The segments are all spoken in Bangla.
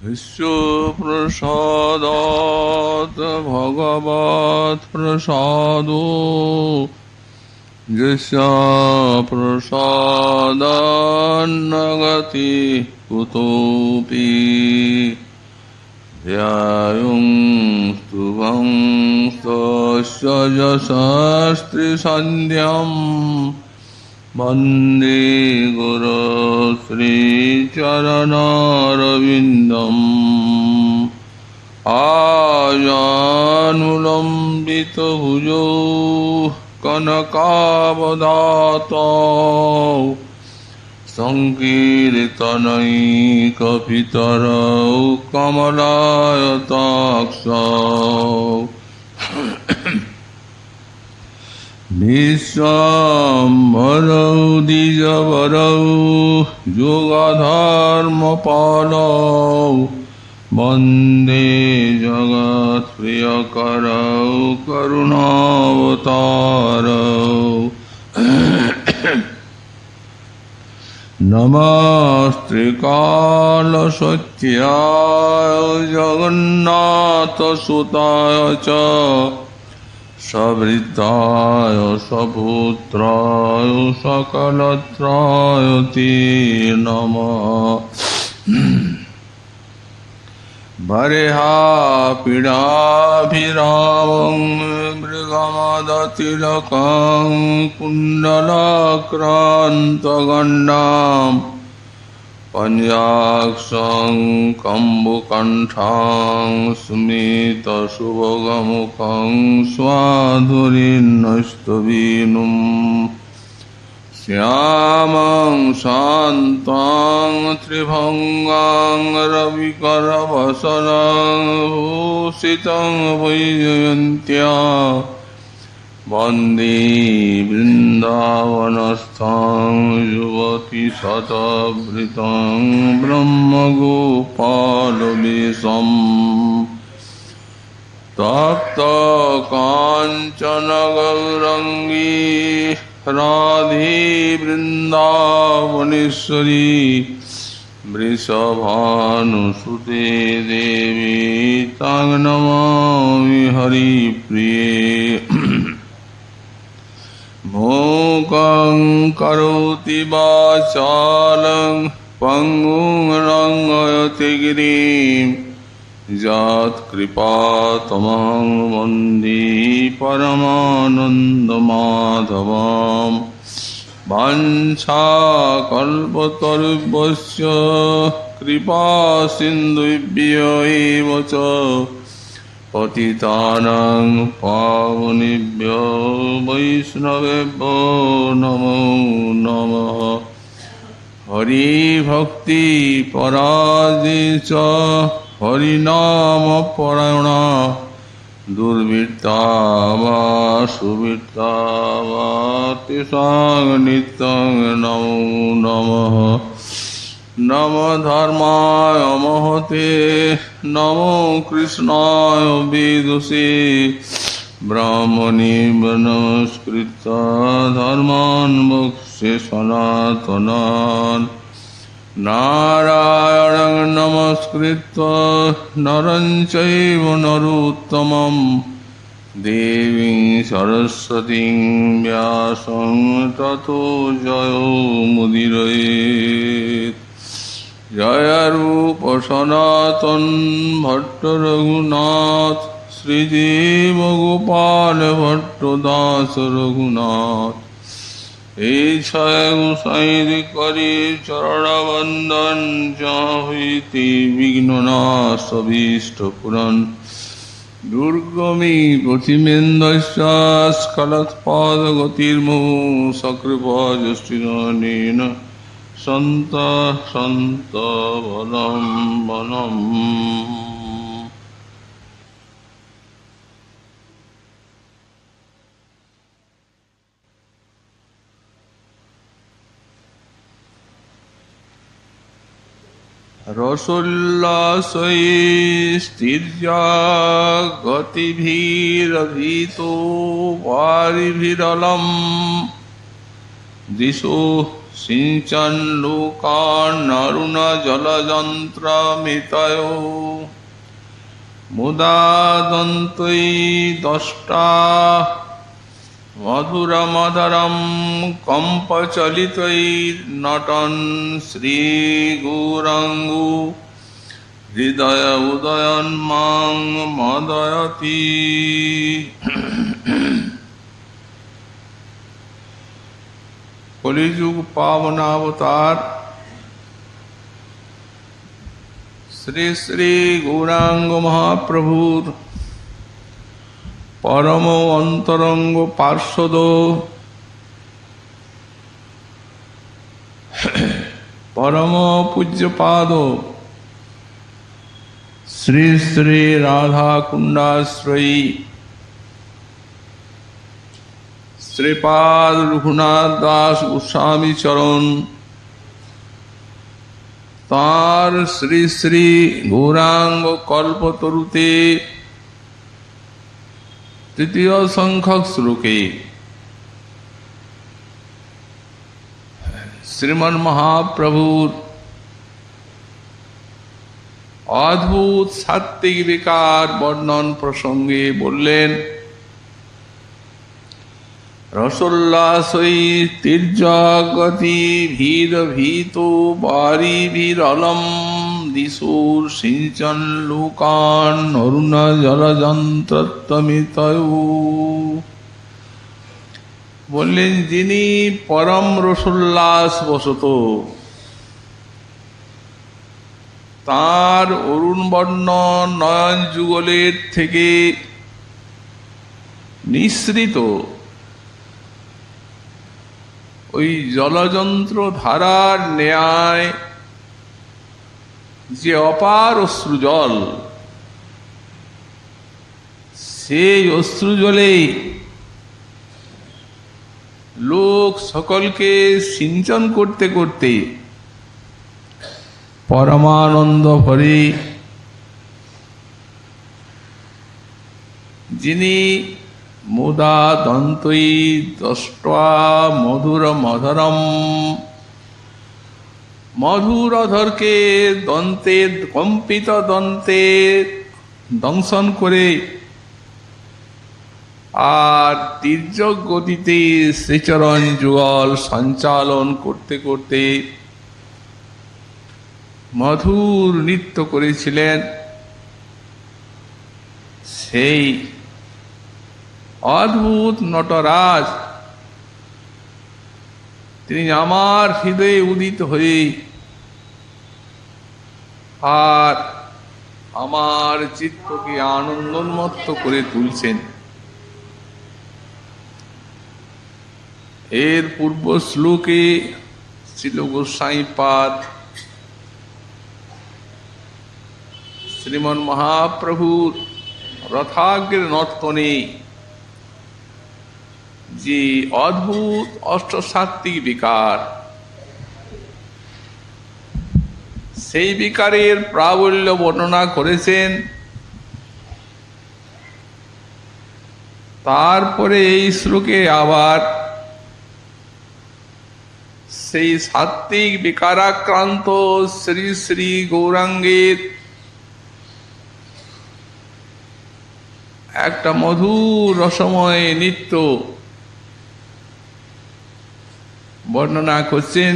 विश्वप्रसादात् भगवत्प्रसादो यस्य प्रसादान्न गति कुतोऽपि ध्यायुं स्तुवं तस्य यशस्त्रिसन्ध्यम् वन्दे गुरो श्रीचरणरविन्दम् आजानुलम्बितभुजौ कनकावदातौ संकीर्तनैकपितरौ कमलायताक्षौ विश्वाम्भरौ द्विजवरौ युगधर्मपालौ वन्दे जगत्प्रियकरौ करुणावतारौ नमस्त्रिकालसत्याय जगन्नाथसुताय च सवृत्ताय सपुत्राय सकलत्राय ते नमः। बर्हापीडाभिरामं मृगमदतिलकं कुण्डलाक्रान्तगण्डां पञ्चाक्षं कम्बुकण्ठां स्मितसुभगमुखं स्वाधुरीन्नस्तवीनुम् श्यामं शान्तं त्रिभङ्गां रविकरवसनं भूषितं वैजयन्त्या वन्दे वृन्दावनस्थं युवतिशतवृतं ब्रह्मगोपालवेशम् तप्तकाञ्चन गौरङ्गी राधे वृन्दावनेश्वरी वृषभानुसुते देवी तां नमामि हरिप्रिये। मूकं करोति वाचालं पङ्गुं लङ्घयति गिरिं यत्कृपातमहं वन्दे परमानन्दमाधवम्। वाञ्छाकल्पतरुभ्यश्च कृपासिन्धुभ्य एव च पतितानां पावनेभ्यो वैष्णवेभ्यो नमो नमः। हरिभक्तिपराजे च हरिनामपरायणा दुर्वृत्ता वा सुवृत्ता वा तेषां नित्यं नमो नमः। नमो धर्माय महते नमो कृष्णाय वेदसे ब्राह्मणे नमस्कृत्य धर्मान् मोक्षे सनातनान् नारायणं नमस्कृत्य नरं चैव नरोत्तमं देवीं सरस्वतीं व्यासं ततो जयो मुदीरयेत्। जय रूप सनातन भट्ट रघुनाथ श्रीजीव गोपाल भट्ट दास रघुनाथ। ईक्षय गोसाई करी चरण वंदन जाहुति विघ्ननाश पुरन दुर्गमी प्रतिमेन्दस्य स्खलत्पादगतिर्मुहुः सकृपा जुष्टिदानेन सन्त बलं बलम्। रसोल्लासैस्तिर्या गतिभिरभितो वारिभिरलं दिशो সিঞ্চন লোকান অরুণ জলযন্ত্রমিতয় মুদা দন্তৈ দষ্টা মধুরমধরম কম্পচলিতৈর্নটন শ্রীগৌরাঙ্গো হৃদয় উদয়ন্মাং মদয়তি। কলিযুগ পাবনাবতার শ্রী শ্রী গৌরাঙ্গ মহাপ্রভুর পরম অন্তরঙ্গ পার্ষদ পরম পূজ্যপাদ শ্রী শ্রী রাধা কুণ্ডাশ্রয়ী শ্রীপাদ রঘুনাথ দাস গোস্বামী চরণ তার শ্রী শ্রী গৌরাঙ্গ কল্পতরুতে তৃতীয় সংখ্যক শ্লোকে শ্রীমন মহাপ্রভুর অদ্ভুত সাত্ত্বিক বিকার বর্ণন প্রসঙ্গে বললেন, রসোল্লাসৈ তীর্যগতি ভীর ভীত বারি ভীরলম দিশুর সিঞ্চন লোকান অরুণ জলযন্ত্রমিতয়। বললেন, যিনি পরম রসোল্লাস বশত তার অরুণ বর্ণ নয়ন যুগলের থেকে নিঃসৃত ওই জলযন্ত্র ধারার ন্যায় যে অপার অশ্রুজল, সেই অশ্রুজলে লোক সকলকে সিঞ্চন করতে করতে পরমানন্দ ভরে যিনি মুদা দন্তৈ দষ্টা মধুর মধরম, মধুর অধরকে দন্তে কম্পিত দন্তে দংশন করে আর তীর্যক গতিতে শ্রীচরণ যুগল সঞ্চালন করতে করতে মধুর নৃত্য করেছিলেন, সেই অদ্ভুত নটরাজ তিনি আমার হৃদয়ে উদিত হয়ে আর আমার চিত্তকে আনন্দোন্মত্ত করে তুলছেন। এর পূর্ব শ্লোকে শ্রীল গোস্বামীপাদ শ্রীমন মহাপ্রভুর রথাগ্রের নর্তনে যে অদ্ভুত অষ্টসাত্ত্বিক বিকার, সেই বিকারের প্রাবল্য বর্ণনা করেছেন। তারপরে এই শ্লোকে আবার সেই সাত্ত্বিক বিকারাক্রান্ত শ্রী শ্রী গৌরাঙ্গের একটা মধুর রসময় নৃত্য বর্ণনা করছেন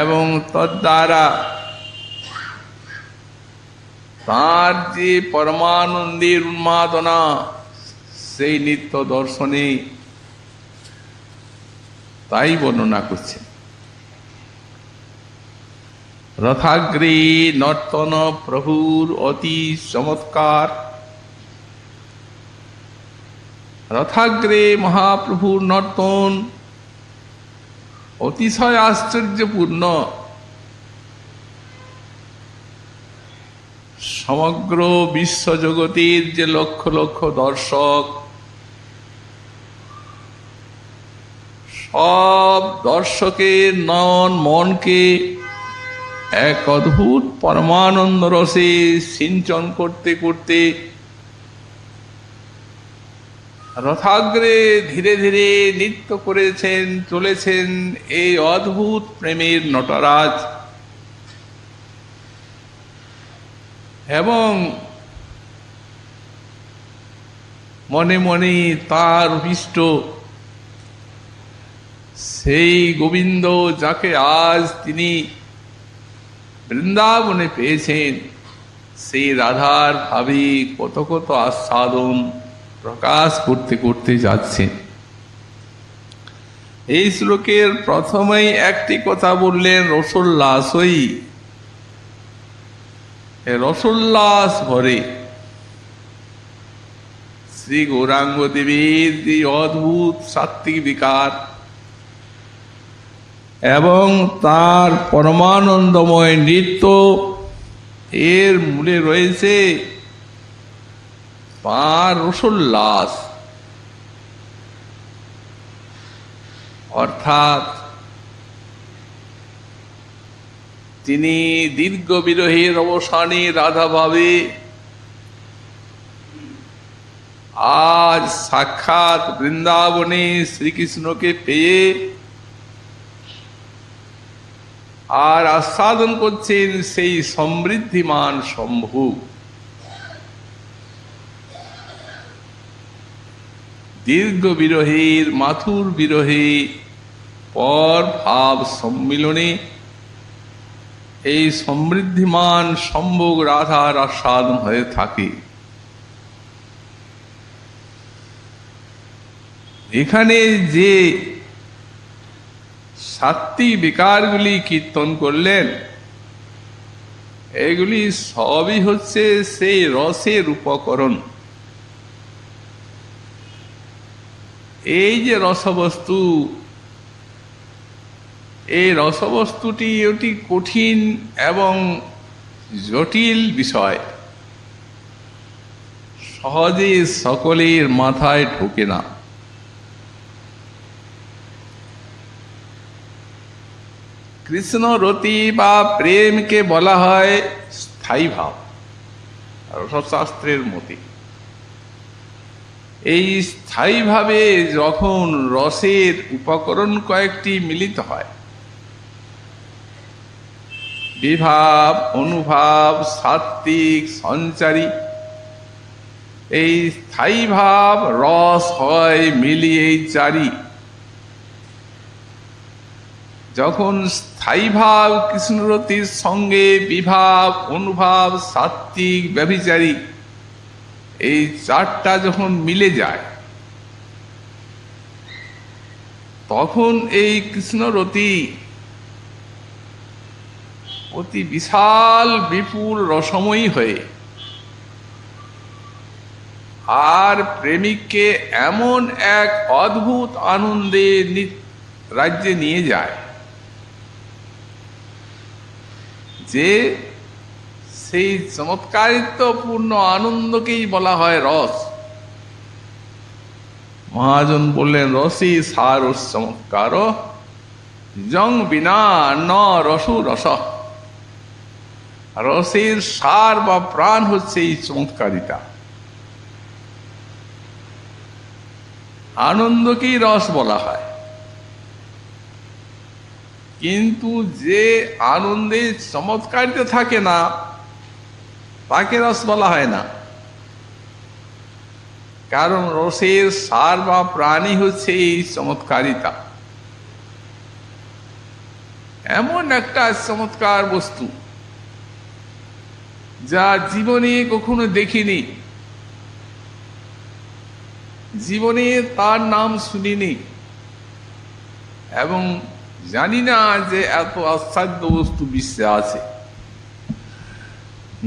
এবং তদ্বারা তার যে পরমানন্দের উন্মাদনা, সেই নিত্য দর্শনে তাই বর্ণনা করছেন। রথাগ্রে নর্তন প্রভুর অতি চমৎকার। রথাগ্রে মহাপ্রভুর নর্তন অতিশয় আশ্চর্যপূর্ণ। সমগ্র বিশ্বজগতের যে লক্ষ লক্ষ দর্শক, সব দর্শকের নয়ন মনকে এক অদ্ভুত পরমানন্দ রসে সিঞ্চন করতে করতে রথাগ্রে ধীরে ধীরে নৃত্য করেছেন, চলেছেন এই অদ্ভুত প্রেমের নটরাজ। এবং মনে মনে তার অভিষ্ট সেই গোবিন্দ, যাকে আজ তিনি বৃন্দাবনে পেয়েছেন, সেই রাধার ভাবে কত কত আস্বাদন প্রকাশ করতে করতে যাচ্ছেন। এই শ্লোকের প্রথমেই একটি কথা বললেন, রসোল্লাসই। রসোল্লাস ভরে শ্রী গৌরাঙ্গ দেবীর যে অদ্ভুত সাত্ত্বিক বিকার এবং তার পরমানন্দময় নৃত্য, এর মূলে রয়েছে তার রসোল্লাস। অর্থাৎ তিনি দীর্ঘ বিরহের অবসানে রাধা ভাবে আজ সাক্ষাৎ বৃন্দাবনে শ্রীকৃষ্ণকে পেয়ে আর আস্বাদন করছেন সেই সমৃদ্ধিমান শম্ভু। দীর্ঘ বিরহের মাথুর বিরহে পর ভাব সম্মিলনে এই সমৃদ্ধিমান সম্ভোগ রাধার আস্বাদন হয়ে থাকে। এখানে যে সাত্ত্বিক বিকারগুলি কীর্তন করলেন, এগুলি সবই হচ্ছে সেই রসের উপকরণ। এই যে রসবস্তু, এই রসবস্তুটি অতি কঠিন এবং জটিল বিষয়, সহজে সকলের মাথায় ঢোকে না। কৃষ্ণ রতি বা প্রেমকে বলা হয় স্থায়ী ভাব, রসশাস্ত্রের মতে। এই স্থায়ীভাবে যখন রসের উপকরণ কয়েকটি মিলিত হয়, বিভাব, অনুভাব, সাত্ত্বিক, সঞ্চারী, এই স্থায়ী ভাব রস হয় মিলিয়ে চারি। যখন স্থায়ী ভাব কৃষ্ণরতির সঙ্গে বিভাব, অনুভাব, সাত্ত্বিক, ব্যভিচারী, এই চারটা যখন মিলে যায়, তখন এই কৃষ্ণরতি অতি বিশাল বিপুল রসময়ী হয়ে আর প্রেমিককে এমন এক অদ্ভুত আনন্দে রাজ্যে নিয়ে যায় যে সেই চমৎকারিত্বপূর্ণ আনন্দকেই বলা হয় রস। মহাজন বললেন, রসই সার চমৎকার, জং বিনা ন রসু রস। রসের সার বা প্রাণ হচ্ছে এই চমৎকারিতা। আনন্দকেই রস বলা হয়, কিন্তু যে আনন্দে চমৎকারিতা থাকে না তাকে রস বলা হয় না। কারণ রসের সার বা প্রাণী হচ্ছে এই চমৎকারিতা। এমন একটা চমৎকার বস্তু যা জীবনে কখনো দেখিনি, জীবনে তার নাম শুনিনি, এবং জানি না যে এত আশ্চর্য বস্তু বিশ্বে আছে।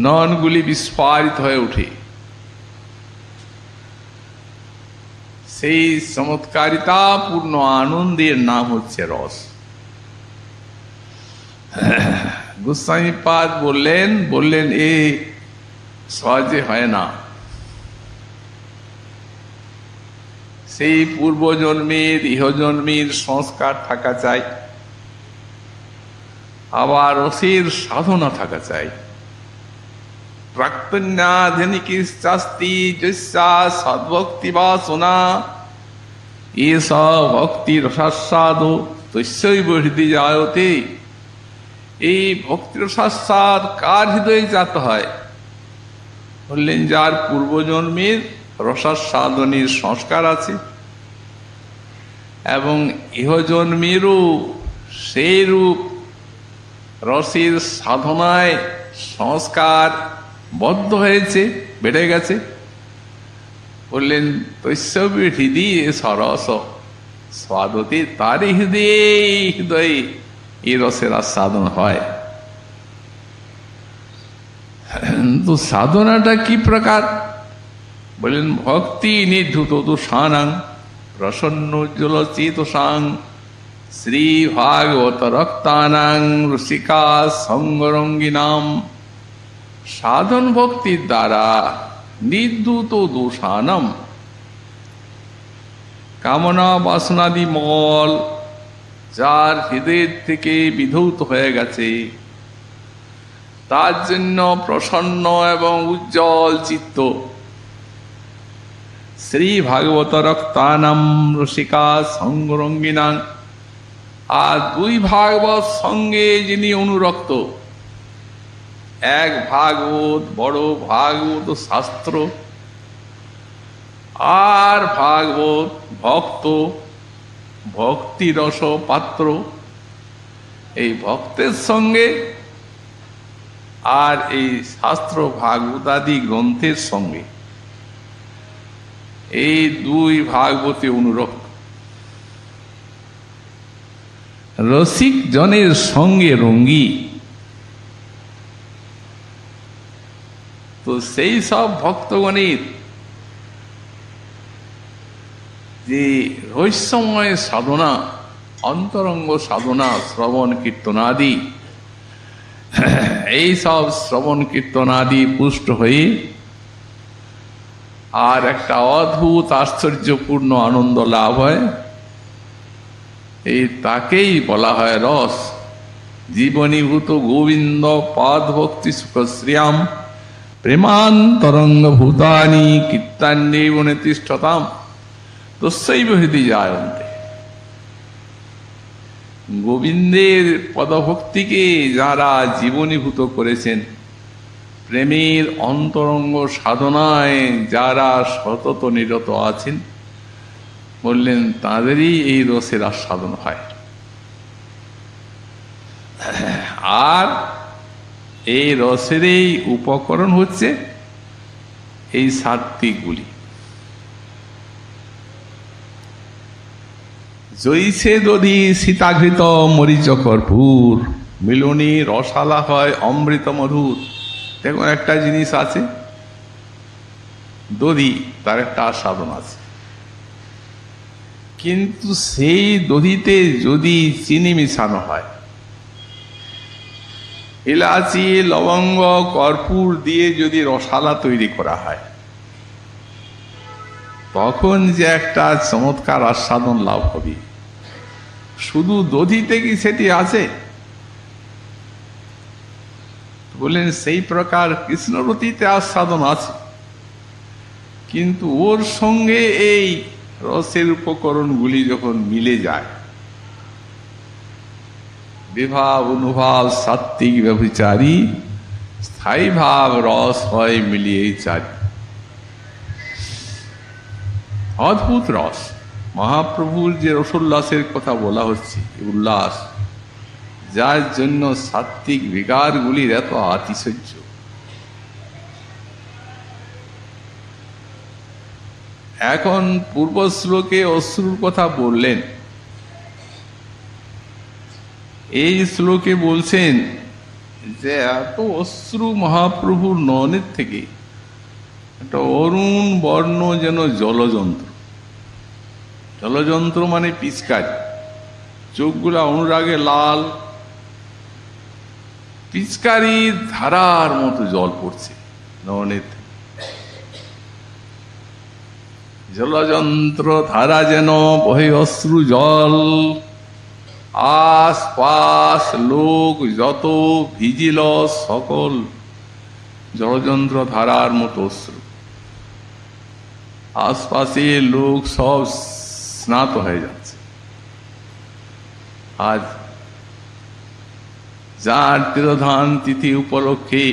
নয়নগুলি বিস্ফারিত হয়ে ওঠে। সেই চমৎকারিতা পূর্ণ আনন্দের নাম হচ্ছে রস। গোস্বামীপাদ বললেন এ সহজে হয় না। সেই পূর্বজন্মের ইহজন্মের সংস্কার থাকা চাই, আবার রসের সাধনা থাকা চাই। প্রাক্তন্যাধিনিকিশ্চাস্তি যস্যা সদ্ভক্তি বাসনা এষ ভক্তি রসাস্বাদ তস্যৈব হৃদয় জায়তে। এই ভক্তি রসাস্বাদ কার হৃদয়ে জাত হয়? বললেন যার পূর্বজন্মের রসাস্বাদনের সংস্কার আছে এবং ইহজন্মেরও সেই রূপ রসের সাধনায় সংস্কার বদ্ধ হয়েছে, বেড়ে গেছে। বললেন তৈসবী হৃদয়ে সরস স্বাদতে, তারই হৃদয়ে এই রসের আস্বাদন হয়। তো সাধনাটা কি প্রকার? বললেন ভক্তি নিধুত দোষানাং প্রসন্নোজ্জ্বল চেতসাং শ্রী ভাগবত রক্তানাং রসিকা সঙ্গরঙ্গিনাম। সাধন ভক্তির দ্বারা নির্ধূত দোষানাম, কামনা বাসনাদি মল যার হৃদয়ের থেকে বিধৌত হয়ে গেছে, তার জন্য প্রসন্ন এবং উজ্জ্বল চিত্ত শ্রী ভাগবত রক্তানাম রসিকা সঙ্গরঙ্গিনাং। আর দুই ভাগবত সঙ্গে যিনি অনুরক্ত, এক ভাগবত বড় ভাগবত শাস্ত্র, আর ভাগবত ভক্ত ভক্তি রস পাত্র। এই ভক্তের সঙ্গে আর এই শাস্ত্র ভাগবতাদি গ্রন্থের সঙ্গে, এই দুই ভাগবতে অনুরক্ত রসিক জনের সঙ্গে রঙ্গী। তো সেই সব ভক্তগণের যে রহস্যময় সাধনা, অন্তরঙ্গ সাধনা, শ্রবণ কীর্তনাদি, এই সব শ্রবণ কীর্তনাদি পুষ্ট হয়ে আর একটা অদ্ভুত আশ্চর্যপূর্ণ আনন্দ লাভ হয়। এই তাকেই বলা হয় রস। জীবনীভূত গোবিন্দ পাদ ভক্তি সুখ শ্রিয়াম প্রেমান্তরঙ্গ ভূতানি কীর্তান্যেব নিতিষ্ঠতাম তস্যৈব হৃদয় জায়ন্তে। গোবিন্দের পদভক্তিকে যারা জীবনীভূত করেছেন, প্রেমের অন্তরঙ্গ সাধনায় যারা সতত নিরত আছেন, বললেন তাদেরই এই রসের আস্বাদন হয়। আর এই রসেরই উপকরণ হচ্ছে এই সাত্বিকগুলি। জৈসে দধি সীতাঘৃত মরিচ কর্পূর মিলনী রসালা হয় অমৃত মধুর। দেখুন একটা জিনিস আছে, দধি, তার একটা আস্বাদন আছে, কিন্তু সেই দধিতে যদি চিনি মিশানো হয়, এলাচি লবঙ্গ কর্পূর দিয়ে যদি রসালা তৈরি করা হয়, তখন যে একটা চমৎকার আস্বাদন লাভ হবে। শুধু দধিতে কি সেটি আছে? বললেন সেই প্রকার কৃষ্ণরতিতে আস্বাদন আছে, কিন্তু ওর সঙ্গে এই রসের উপকরণগুলি যখন মিলে যায়, বিভাব অনুভাব সাত্বিক ব্যভিচারী স্থায়ী ভাব রস হয় মিলিয়ে চারি। অদ্ভুত রস। মহাপ্রভুর যে রসোল্লাসের কথা বলা হচ্ছে, উল্লাস, যার জন্য সাত্বিক বিকারগুলির এত আতিশয্য। এখন পূর্ব শ্লোকে অশ্রুর কথা বললেন, এই শ্লোকে বলছেন যে এত অশ্রু মহাপ্রভুর নয়নের থেকে একটা অরুণ বর্ণ যেন জলযন্ত্র। জলযন্ত্র মানে পিচকারি, চোখগুলা অনুরাগে লাল, পিচকারির ধারার মতো জল পড়ছে নয়নের থেকে। জলযন্ত্র ধারা যেন বহে অশ্রু জল, আশপাশ লোক যত ভিজিল সকল জলযন্ত্র ধারার মতো অশ্রু। আশপাশে লোক সব স্নাত হয়ে যাচ্ছে। আজ যার তিরোধান তিথি উপলক্ষে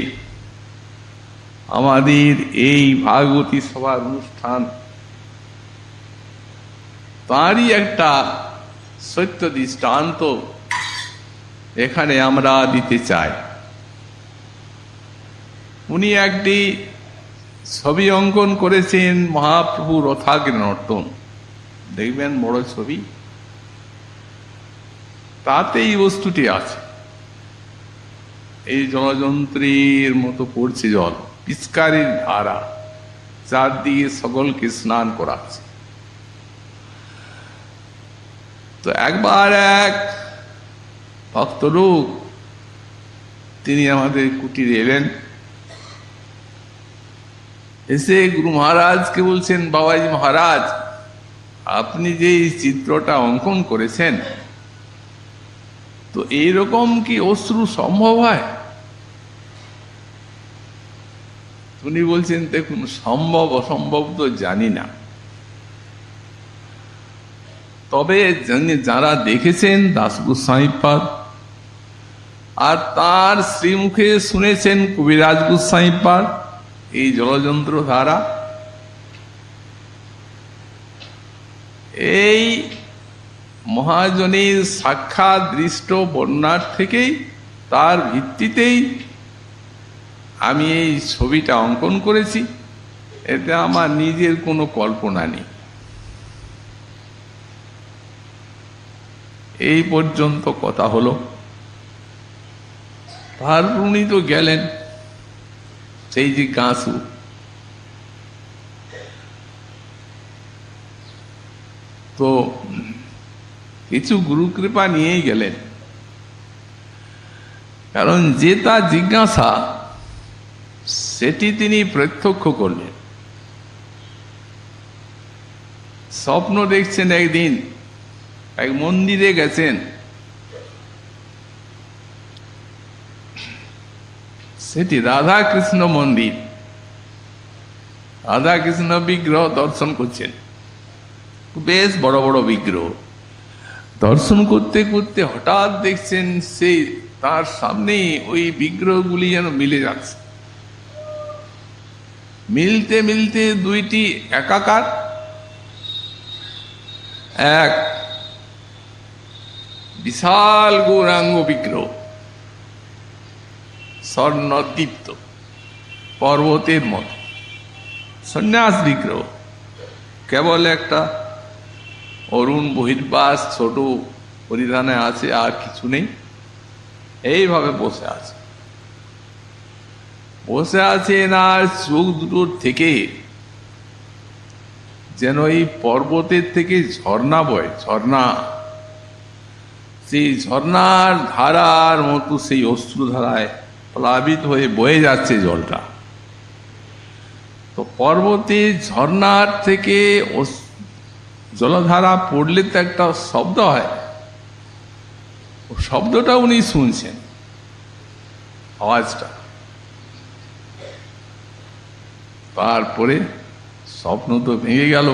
আমাদের এই ভাগবতী সভার অনুষ্ঠান, তারই একটা সত্য দৃষ্টান্ত এখানে আমরা দিতে চাই। উনি একটি ছবি অঙ্কন করেছেন মহাপ্রভু রথাগ্নি নর্তন, দেখবেন বড় ছবি, তাতে এই বস্তুটি আছে। এই জলযন্ত্রের মতো পড়ছে জল, পিচকারির ধারা, চারদিকে সকলকে স্নান করাচ্ছে। তো একবার এক ভক্তলোক তিনি আমাদের কুটিরে এলেন, এসে গুরু মহারাজকে বলছেন, বাবাজি মহারাজ, আপনি যে এই চিত্রটা অঙ্কন করেছেন, তো এইরকম কি অশ্রু সম্ভব হয়? উনি বলছেন, দেখুন, সম্ভব অসম্ভব তো জানি না, তবে যারা দেখেছেন দাস গোস্বামীপাদ আর তার শ্রীমুখে শুনেছেন কবিরাজ গোস্বামীপাদ এই জলযন্ত্র ধারা, এই মহাজনের সাক্ষাৎ দৃষ্ট বর্ণনার থেকেই, তার ভিত্তিতেই আমি এই ছবিটা অঙ্কন করেছি। এতে আমার নিজের কোনো কল্পনা নেই। এই পর্যন্ত কথা হলো। তারপর উনি তো গেলেন সেই জিজ্ঞাসু, তো কিছু গুরু কৃপা নিয়েই গেলেন, কারণ যে তার জিজ্ঞাসা সেটি তিনি প্রত্যক্ষ করলেন। স্বপ্ন দেখছেন, একদিন এক মন্দিরে গেছেন, সেটি রাধা কৃষ্ণ মন্দির, রাধা কৃষ্ণ বিগ্রহ দর্শন করছেন, বেশ বড় বড় বিগ্রহ দর্শন করতে করতে হঠাৎ দেখছেন সেই তার সামনে ওই বিগ্রহগুলি যেন মিলে যাচ্ছে, মিলতে মিলতে দুইটি একাকার, এক বিশাল গৌরাঙ্গ বিগ্রহ, স্বর্ণদীপ্ত পর্বতের মতো সন্ন্যাস বিগ্রহ, কেবল একটা অরুণ বহির্বাস ছোট পরিধানে আছে, আর কিছু নেই, এইভাবে বসে আছে। বসে আছেন আর চোখ দুটোর থেকে যেন এই পর্বতের থেকে ঝর্ণা বয়, ঝর্ণা, সেই ঝর্ণার ধারার মতো সেই অশ্রুধারায় প্লাবিত হয়ে বয়ে যাচ্ছে জলটা। তো পর্বতে ঝর্ণার থেকে জলধারা পড়লে তো একটা শব্দ হয়, ও শব্দটা উনি শুনছেন, আওয়াজটা। তারপরে স্বপ্ন তো ভেঙে গেল,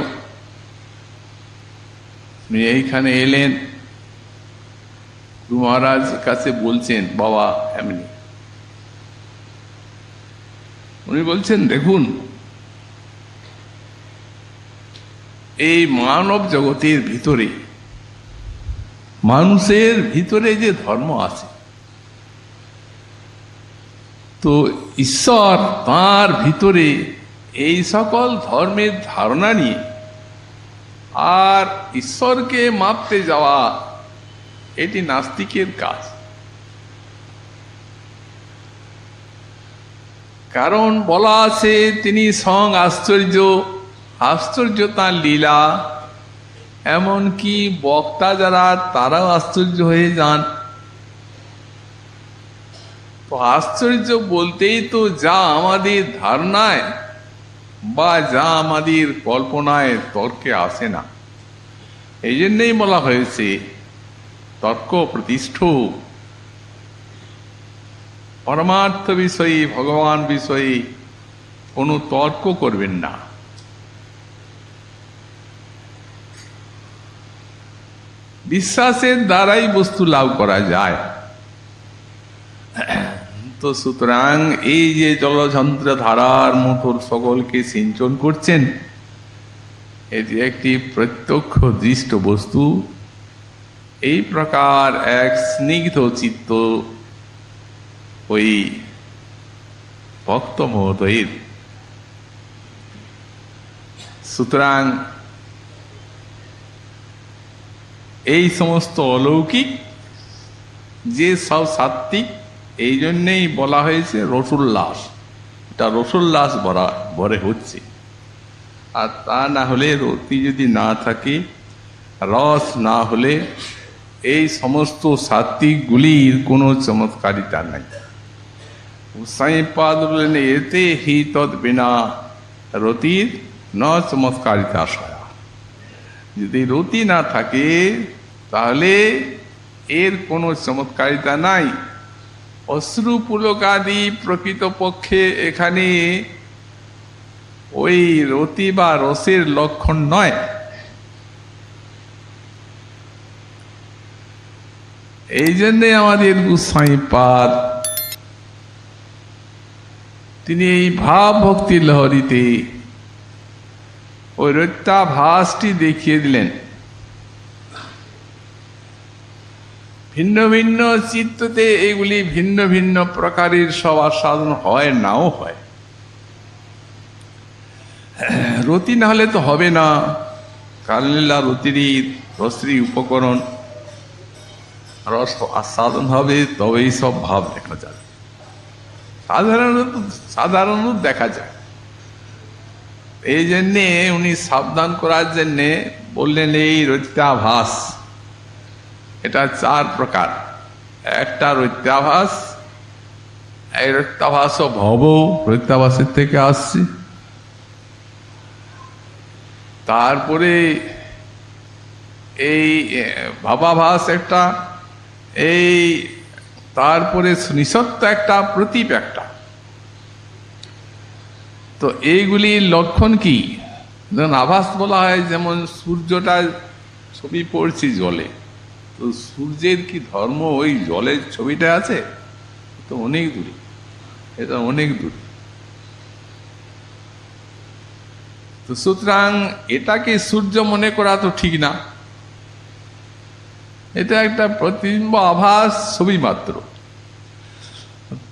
উনি এইখানে এলেন, গুরু মহারাজ কাছে বলছেন, বাবা এমনি। উনি বলছেন, দেখুন, এই মানব জগতের ভিতরে, মানুষের ভিতরে যে ধর্ম আছে, তো ঈশ্বর তার ভিতরে এই সকল ধর্মের ধারণা নিয়ে আর ঈশ্বরকে মাপতে যাওয়া, এটি নাস্তিকের কাজ। কারণ বলা আছে, তিনি স্বয়ং আশ্চর্য, আশ্চর্য তাঁর লীলা, এমনকি বক্তা যারা তারাও আশ্চর্য হয়ে যান। তো আশ্চর্য বলতেই তো যা আমাদের ধারণায় বা যা আমাদের কল্পনায় তর্কে আসে না, এই জন্যই বলা হয়েছে তর্ক প্রতিষ্ঠ। পরমার্থ বিষয়ে, ভগবান বিষয়ে কোনো তর্ক করবেন না। বিশ্বাসের দ্বারাই বস্তু লাভ করা যায়। তো সুতরাং এই যে জলযন্ত্র ধারার মতন সকলকে সিঞ্চন করছেন, এটি একটি প্রত্যক্ষ দৃষ্ট বস্তু। এই প্রকার এক স্নিগ্ধ চিত্ত ওই ভক্ত মহোদয়ের। সুতরাং এই সমস্ত অলৌকিক যে সব সাত্বিক, এই জন্যেই বলা হয়েছে রসোল্লাস। এটা রসোল্লাস ভরে হচ্ছে। আর তা না হলে, রতি যদি না থাকে, রস না হলে এই সমস্ত সাত্বিকগুলির কোনো চমৎকারিতা নাই। সাইপাদ বললেন, এতে হি তৎ বিনা রতির ন চমৎকারিতা সয়া। যদি রতি না থাকে তাহলে এর কোনো চমৎকারিতা নাই। অশ্রুপুলকাদি প্রকৃতপক্ষে এখানে ওই রতি বা রসের লক্ষণ নয়। এই জন্যে আমাদের গোস্বামীপাদ তিনি এই ভাব ভক্তি লহরীতে ওই রত্যাভাসটি দেখিয়ে দিলেন। ভিন্ন ভিন্ন চিত্ততে এগুলি ভিন্ন ভিন্ন প্রকারের সব আস্বাদন হয়, নাও হয়। রতি না হলে তো হবে না। কালীলা রতিরই রশ্রী উপকরণ, রস আস্বাদন হবে, তবেই সব ভাব দেখা যাবে। সাধারণত দেখা যায়। এই জন্যে উনি সাবধান করার জন্যে বললেন এই রত্যাভাস, এটা চার প্রকার। একটা রত্যাভাস, এই রত্যাভাস ভব, রত্যাভাসের থেকে আসছে। তারপরে এই ভাবাভাস একটা, এই তারপরে নিঃসত্ব একটা, প্রতীপ একটা। তো এইগুলির লক্ষণ কি? যেমন আভাস বলা হয়, যেমন সূর্যটা ছবি পড়ছি জলে, তো সূর্যের কি ধর্ম ওই জলের ছবিটা আছে? তো অনেক দূরে, এটা অনেক দূরে। তো সুতরাং এটাকে সূর্য মনে করা তো ঠিক না। এটা একটা প্রতিবিম্ব, আভাস, ছবি মাত্র।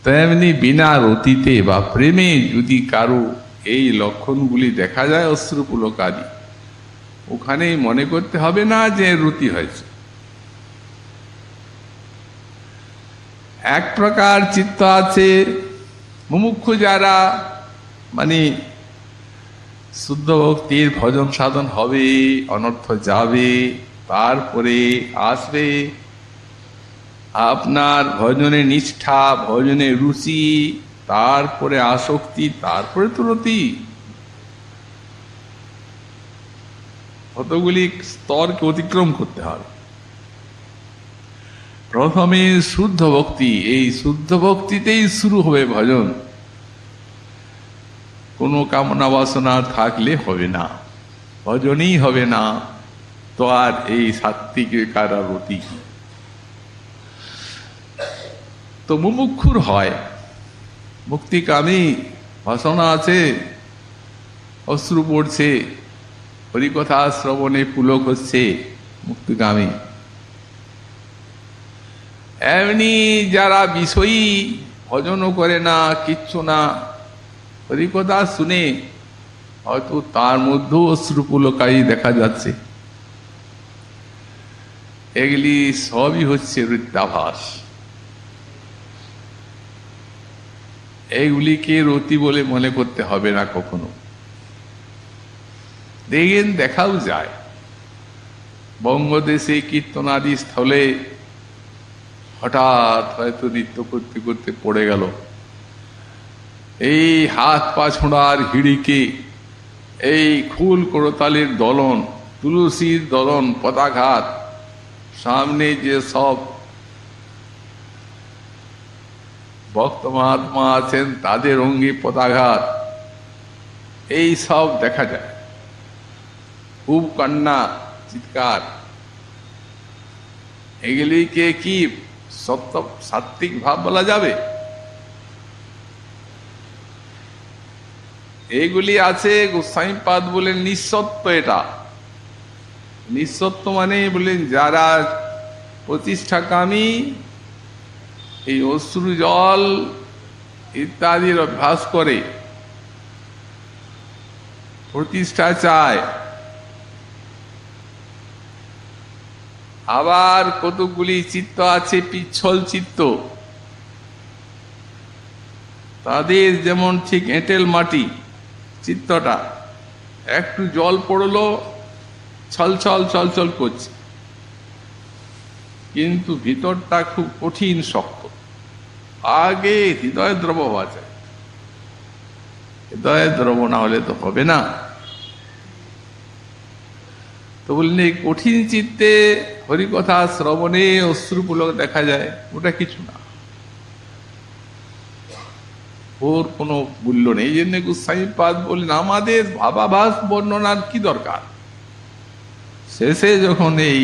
তেমনি বিনা রতিতে বা প্রেমে যদি কারো এই লক্ষণগুলি দেখা যায়, অশ্রুপুলকাদি, ওখানেই মনে করতে হবে না যে রতি হয়েছে। এক প্রকার চিত্ত আছে মুমুক্ষু যারা, মানে শুদ্ধ ভক্তির ভজন সাধন হবে, অনর্থ যাবে, তারপরে আসবে আপনার ভজনে নিষ্ঠা, ভজনে রুচি, তারপরে আসক্তি, তারপরে তো রতি। কতগুলি স্তরকে অতিক্রম করতে হবে। প্রথমে শুদ্ধ ভক্তি, এই শুদ্ধ ভক্তিতেই শুরু হবে ভজন। কোনো কামনা বাসনা থাকলে হবে না, ভজনই হবে না। তো আর এই সাত্বিকের কারারতি তো মুমুক্ষুর হয়। মুক্তিকামী, বাসনা আছে, অশ্রু পড়ছে, হরিকথা শ্রবণে পুলক হচ্ছে, মুক্তিকামী। এমনি যারা বিষয়ী, ভজনও করে না, কিচ্ছু না, হরিকথা শুনে হয়তো তার মধ্যেও অশ্রুপুলকারী দেখা যাচ্ছে, এগুলি সবই হচ্ছে রত্যাভাস। এইগুলিকে রতি বলে মনে করতে হবে না কখনো। দেখেন, দেখাও যায় বঙ্গদেশে কীর্তনাদি স্থলে হঠাৎ হয়তো নৃত্য করতে করতে পড়ে গেল, এই হাত পা ছোঁড়ার হিড়িকে, এই খুল করতালের দলন, তুলসীর দলন, পতাঘাত, সামনে যে সব ভক্ত মহাত্মা আছেন তাদের অঙ্গে পদাঘাত, এই সব দেখা যায়। খুব কান্না, চিৎকার, এগুলিকে কি সত্য সাত্বিক ভাব বলা যাবে? এইগুলি আছে গোস্বামীপাদ বলেন নিঃসত্ব। এটা নিঃসত্ব মানে বলেন যারা প্রতিষ্ঠাকামী, এই অশ্রু জল ইত্যাদির অভ্যাস করে, প্রতিষ্ঠা চায়। আবার কতগুলি চিত্ত আছে পিচ্ছল চিত্ত, তাদের যেমন ঠিক এঁটেল মাটি চিত্তটা, একটু জল পড়লো ছলছল ছলছল করছে, কিন্তু ভিতরটা খুব কঠিন শক্ত। আগে হৃদয় দ্রব হওয়া যায়, হৃদয় দ্রব না হলে তো হবে না। তো বললেন এই কঠিন চিত্তে হরিকথা শ্রবণে অশ্রুপুলক দেখা যায়, ওটা কিছু না, ওর কোনো মূল্য নেই। এই জন্য গোস্বামীপাদ বললেন আমাদের ভাবাভাস বর্ণনার কি দরকার। শেষে যখন এই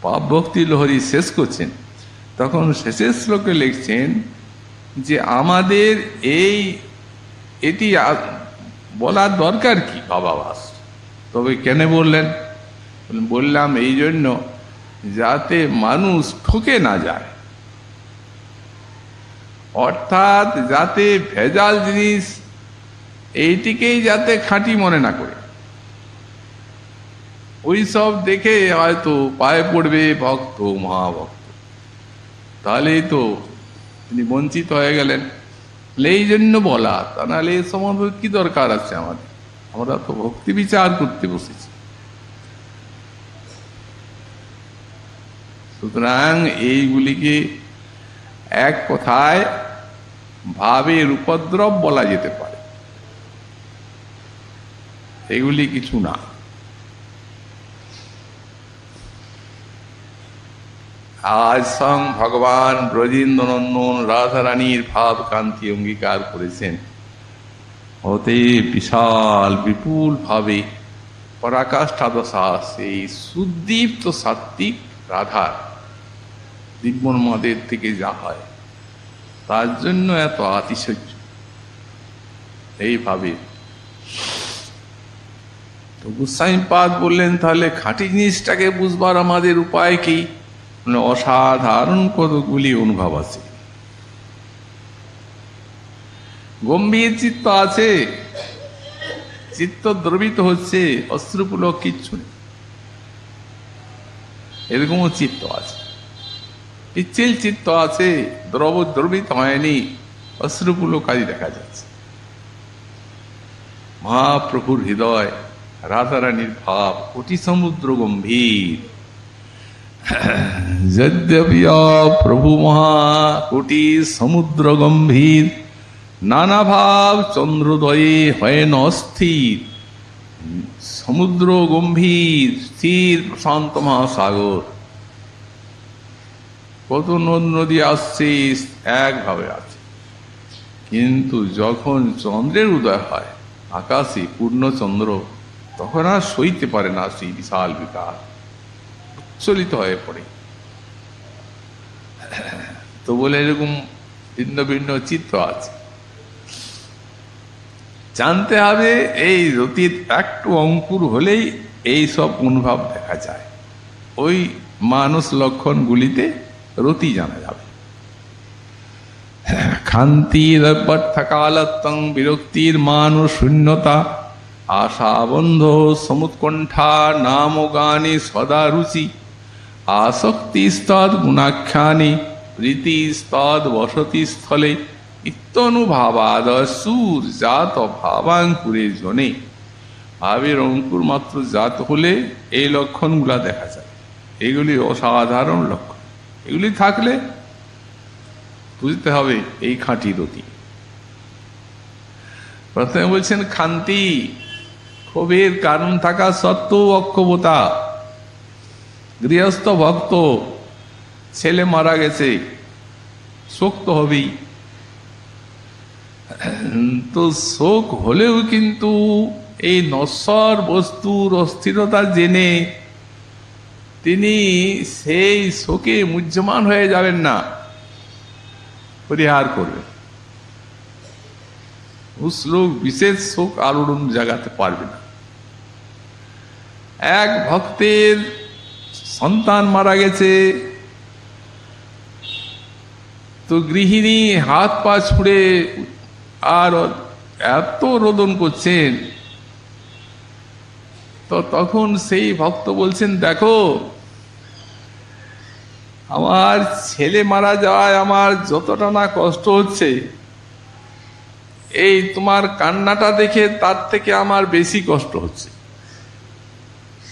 পাপ ভক্তি লহরী শেষ করছেন, তখন শেষের শ্লোকে লিখছেন যে আমাদের এটি বলার দরকার কি ভাবাভাস। তবে কেন বললেন? বললাম এই জন্য যাতে মানুষ ঠকে না যায়, অর্থাৎ যাতে ভেজাল জিনিস এইটিকেই যাতে খাঁটি মনে না করে, ওই সব দেখে হয়তো পায়ে পড়বে ভক্ত মহাভক্ত, তাহলেই তো তিনি বঞ্চিত হয়ে গেলেন। এই জন্য বলা, তা নাহলে এই সম্বন্ধে কি দরকার আছে আমাদের? আমরা তো ভক্তি বিচার করতে বসেছি। সুতরাং এইগুলিকে এক কথায় ভাবের উপদ্রব বলা যেতে পারে, এগুলি কিছু না। আজ স্বয়ং ভগবান ব্রজেন্দ্রনন্দন রাধারানীর ভাব কান্তি অঙ্গীকার করেছেন। হতে বিশাল বিপুল ভাবে পরাকাষ্ঠা দশা, সেই সুদীপ্ত সাত্বিক রাধার দিব্যন্মাদের থেকে যা হয়, তার জন্য এত আতিশয্য এইভাবে। তো গোস্বামীপাদ বললেন তাহলে খাঁটি জিনিসটাকে বুঝবার আমাদের উপায় কি? অসাধারণ কতগুলি অনুভব আছে। গম্ভীর চিত্ত আছে, চিত্ত দ্রবিত হচ্ছে, অশ্রুপুলক কিচ্ছু নেই, এরকমও চিত্ত আছে। পিচ্ছিল চিত্ত আছে, দ্রবিত হয়নি, অশ্রুপুলকারী দেখা যাচ্ছে। মহাপ্রভুর হৃদয়, রাধারানীর ভাব কোটি সমুদ্র গম্ভীর। যদ্যপি প্রভু মহাকোটি সমুদ্র গম্ভীর, নানা ভাব চন্দ্রোদয়ে হয় ন অস্থির। সমুদ্র গম্ভীর, স্থির প্রশান্ত মহাসাগর, কত নদী আসছে একভাবে আছে, কিন্তু যখন চন্দ্রের উদয় হয় আকাশে পূর্ণচন্দ্র, তখন আর সইতে পারে না সেই বিশাল বিকার, উচ্ছলিত হয়ে পড়ে। তো বলে এরকম ভিন্ন ভিন্ন চিত্ত আছে। জানতে হবে এই রতির একটু অঙ্কুর হলেই এই সব অনুভব দেখা যায়। ওই মানুষ লক্ষণগুলিতে রতি জানা যাবে। খান্তির অভ্যর্থকালত্বং বিরক্তির মানুষ শূন্যতা, আশাবন্ধ সমুৎকণ্ঠা নাম গানে সদা রুচি, আসক্তিস্তদ গুণাখ্যানি প্রীতিস্তদ বসতি স্থলে, ইত্যনুভাবাদ সুর জাত ভাবাঙ্কুরে জনে। ভাবের অঙ্কুর মাত্র জাত হলে এই লক্ষণগুলা দেখা যায়। এগুলি অসাধারণ লক্ষণ, এগুলি থাকলে বুঝতে হবে এই খাঁটি রতি। প্রথমে বলছেন খান্তি, ক্ষোভের কারণ থাকা সত্ত্বেও অক্ষোভতা। গৃহস্থ ভক্ত, ছেলে মারা গেছে, শোক তো হবেই। তো শোক হলেও কিন্তু এই নশ্বর বস্তুর অস্থিরতা জেনে তিনি সেই শোকে মুহ্যমান হয়ে যাবেন না, পরিহার করবেন। उस लोग বিশেষ শোক আলোড়ন জাগাতে পারবে না। এক ভক্তের সন্তান মারা গেছে, তো গৃহিণী হাত পা ছুঁড়ে আর এত রোদন করছেন, তো তখন সেই ভক্ত বলছেন, দেখো আমার ছেলে মারা যাওয়ায় আমার যতটা না কষ্ট হচ্ছে, এই তোমার কান্নাটা দেখে তার থেকে আমার বেশি কষ্ট হচ্ছে।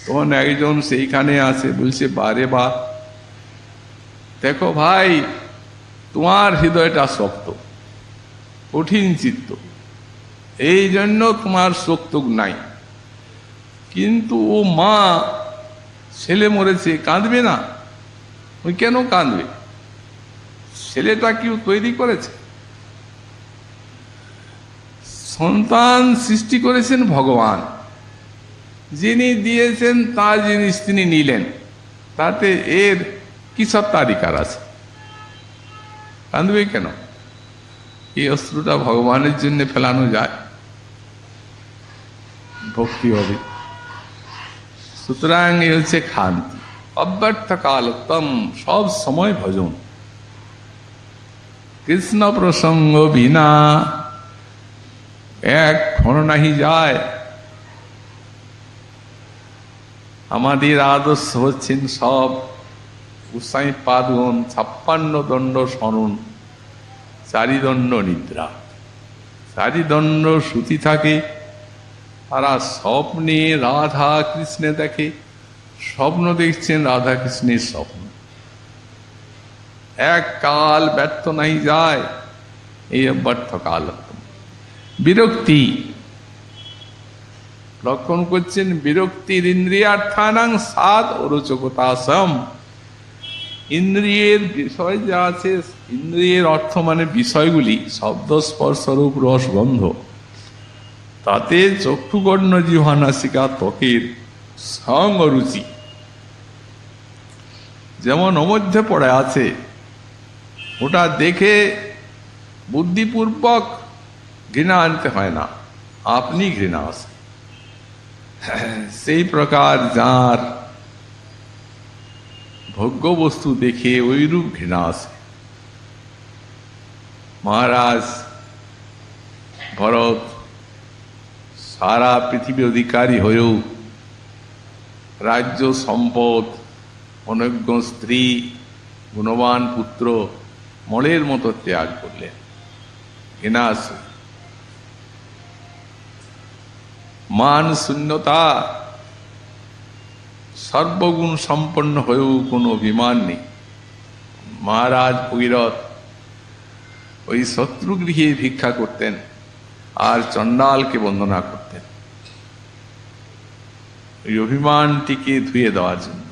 তখন একজন সেইখানে আছে, বলছে, বারে বা, দেখো ভাই, তোমার হৃদয়টা শক্ত, কঠিন চিত্ত, এই জন্য তোমার শোক নাই। কিন্তু ও মা, ছেলে মরেছে, কাঁদবে না? ওই কেন কাঁদবে? ছেলেটা কেউ তৈরি করেছে? সন্তান সৃষ্টি করেছেন ভগবান, যিনি দিয়েছেন তার জিনিস তিনি নিলেন, তাতে এর কি সত্তাধিকার আছে? কাঁদবে কেন? এই অস্ত্রটা ভগবানের জন্য ফেলানো যায়, ভক্তি হবে। সুতরাং এই হচ্ছে খান্তি। অব্যর্থ কালোত্তম, সব সময় ভজন। কৃষ্ণ প্রসঙ্গ বিনা এক ক্ষণ নাহি যায়। আমাদের আদর্শ হচ্ছেন সব গোসাই পাদগণ, 56 দণ্ড স্মরণ, 4 দণ্ড নিদ্রা, 4 দণ্ড শ্রুতি থাকে। তারা স্বপ্নে রাধা কৃষ্ণে দেখে, স্বপ্ন দেখছেন রাধা কৃষ্ণের স্বপ্ন। এক কাল ব্যর্থ নাই যায়, এই অব্যর্থ কাল। বিরক্তি লক্ষণ করছেন, বিরক্তির ইন্দ্রিয়ার্থানাং সাদ অরোচকতাসম। ইন্দ্রিয়ের বিষয় যা আছে, ইন্দ্রিয়ের অর্থ মানে বিষয়গুলি, শব্দ স্পর্শ রূপ রস গন্ধ, তাতে চক্ষুকর্ণ জিহ্বা নাসিকা ত্বকের সঙ্গ রুচি যেমন মধ্যে পড়ে আছে, ওটা দেখে বুদ্ধিপূর্বক ঘৃণা আনতে হয় না, আপনি ঘৃণা আসে। সেই প্রকার যার ভোগ্য বস্তু দেখে ওইরূপ ঘৃণা আসে। মহারাজ ভরত সারা পৃথিবী অধিকারী হয়েও রাজ্য সম্পদ, অনজ্ঞ স্ত্রী, গুণবান পুত্র মলের মতো ত্যাগ করলেন, ঘৃণা আসে। মান শূন্যতা, সর্বগুণ সম্পন্ন হয়েও কোনো অভিমান নেই। মহারাজ ভগীরথ ওই শত্রুগৃহে ভিক্ষা করতেন আর চণ্ডালকে বন্দনা করতেন, ওই অভিমানটিকে ধুয়ে দেওয়ার জন্য।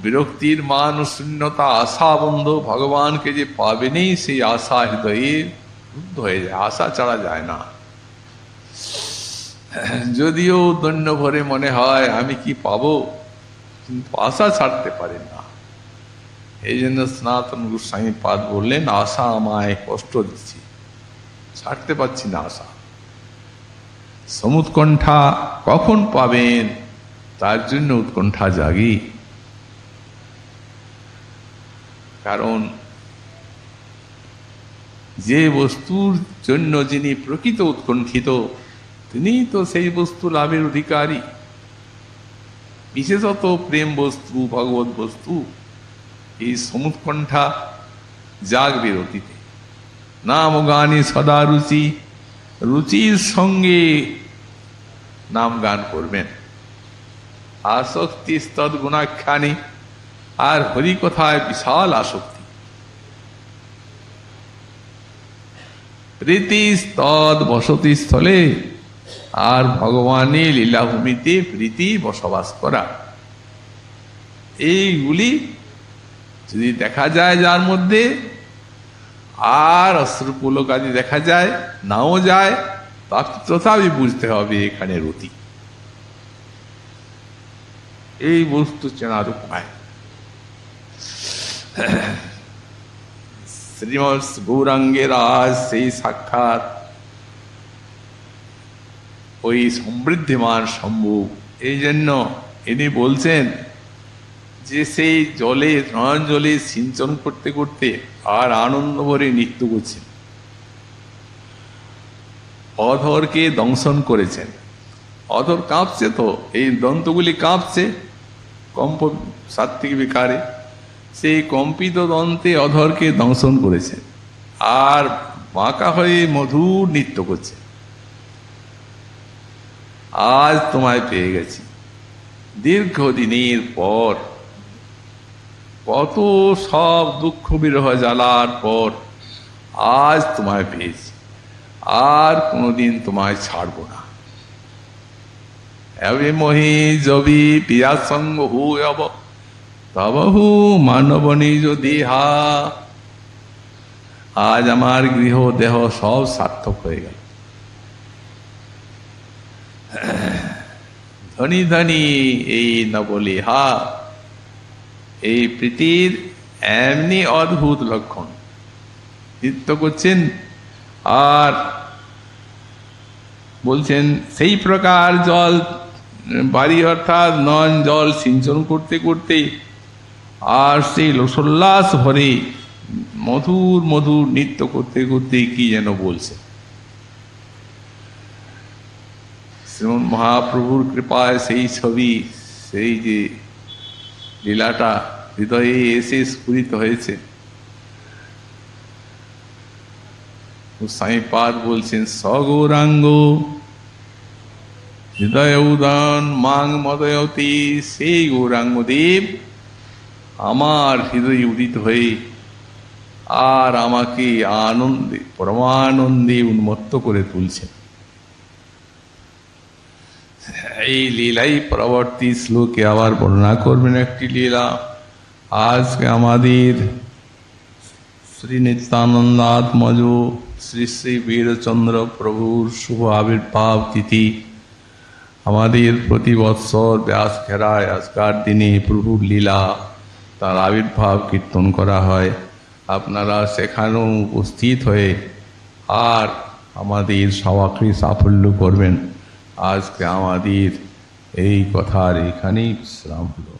বিরক্তির মান শূন্যতা, আশা বন্ধ, ভগবানকে যে পাবেনি সেই আশা হৃদয়ে রুদ্ধ হয়ে যায়, আশা ছাড়া যায় না। যদিও দৈন্য ভরে মনে হয় আমি কি পাবো, কিন্তু আশা ছাড়তে পারে না। এই জন্য সনাতন গোস্বামী পাদ বললেন, আশা আমায় কষ্ট দিচ্ছে, ছাড়তে পারছি না আশা। সমুৎকণ্ঠা কখন পাবেন তার জন্য উৎকণ্ঠা জাগি। কারণ যে বস্তুর জন্য যিনি প্রকৃত উৎকণ্ঠিত, তিনি তো সেই বস্তু লাভের অধিকারী। বিশেষত প্রেম বস্তু, ভগবত বস্তু, এই সমুৎকণ্ঠা জাগবে অতীতে। নাম গানে সদা রুচি, রুচির সঙ্গে নাম গান করবেন। আসক্তি স্তদ গুণাখ্যানে, আর হরিকথায় বিশাল আসক্তি। প্রীতি স্তদ বসতি স্থলে, আর ভগবানের লীলাভূমিতে প্রীতি বসবাস করা। এইগুলি যদি দেখা যায় যার মধ্যে, আর অশ্রুপুলকাদি দেখা যায়, নাও যায়, তথাপি বুঝতে হবে এখানে রতি। এই বস্তু চেনার উপায়। শ্রীমৎ গৌরাঙ্গের আজ সেই সাক্ষাৎ ওই সমৃদ্ধিমান সম্ভব। এই জন্য ইনি বলছেন যে সেই জলে, নয়ন জলে সিঞ্চন করতে করতে আর আনন্দ ভরে নৃত্য করছেন। অধরকে দংশন করেছেন। অধর কাঁপছে, তো এই দন্তগুলি কাঁপছে কম্প সাত্ত্বিক বিকারে। সেই কম্পিত দন্তে অধরকে দংশন করেছেন আর বাঁকা হয়ে মধুর নৃত্য করছে। আজ তোমায় পেয়ে গেছি দীর্ঘদিনের পর, কত সব দুঃখ বিরহ জ্বালার পর আজ তোমায় পেয়েছি, আর কোনোদিন তোমায় ছাড়বো না। এবে মহি জবি পিয়াসঙ্গ হু অব তবহু মানব নিজ দেহা। আজ আমার গৃহ দেহ সব সার্থক হয়ে গেল। ধনী ধনী এই নবলিহা, এই প্রীতির এমনি অদ্ভুত লক্ষণ নৃত্য করছেন। আর বলছেন সেই প্রকার জল বাড়ি অর্থাৎ নয়ন জল সিঞ্চন করতে করতে আর সেই রসোল্লাস ভরে মধুর মধুর নৃত্য করতে করতে কি যেন বলছে। শ্রীমৎ মহাপ্রভুর কৃপায় সেই ছবি, সেই যে লীলাটা হৃদয়ে এসে স্ফুরিত হয়েছে। সাইপাদ বলছেন সগৌরাঙ্গ হৃদয় উদান মাং মদয়তি। সেই গৌরাঙ্গদেব আমার হৃদয়ে উদিত হয়ে আর আমাকে আনন্দে, পরমানন্দে উন্মত্ত করে তুলছেন। এই লীলাই পরবর্তী শ্লোকে আবার বর্ণনা করবেন একটি লীলা। আজকে আমাদের শ্রী নিত্যানন্দাত্মজ শ্রী শ্রী বীরচন্দ্র প্রভুর শুভ আবির্ভাব তিথি। আমাদের প্রতি বৎসর ব্যাস ঘেরায় আজকার দিনে প্রভুর লীলা, তার আবির্ভাব কীর্তন করা হয়। আপনারা সেখানেও উপস্থিত হয়ে আর আমাদের সবাকে সাফল্য করবেন। আজকে আমাদের এই কথার এখানেই বিশ্রাম হলো।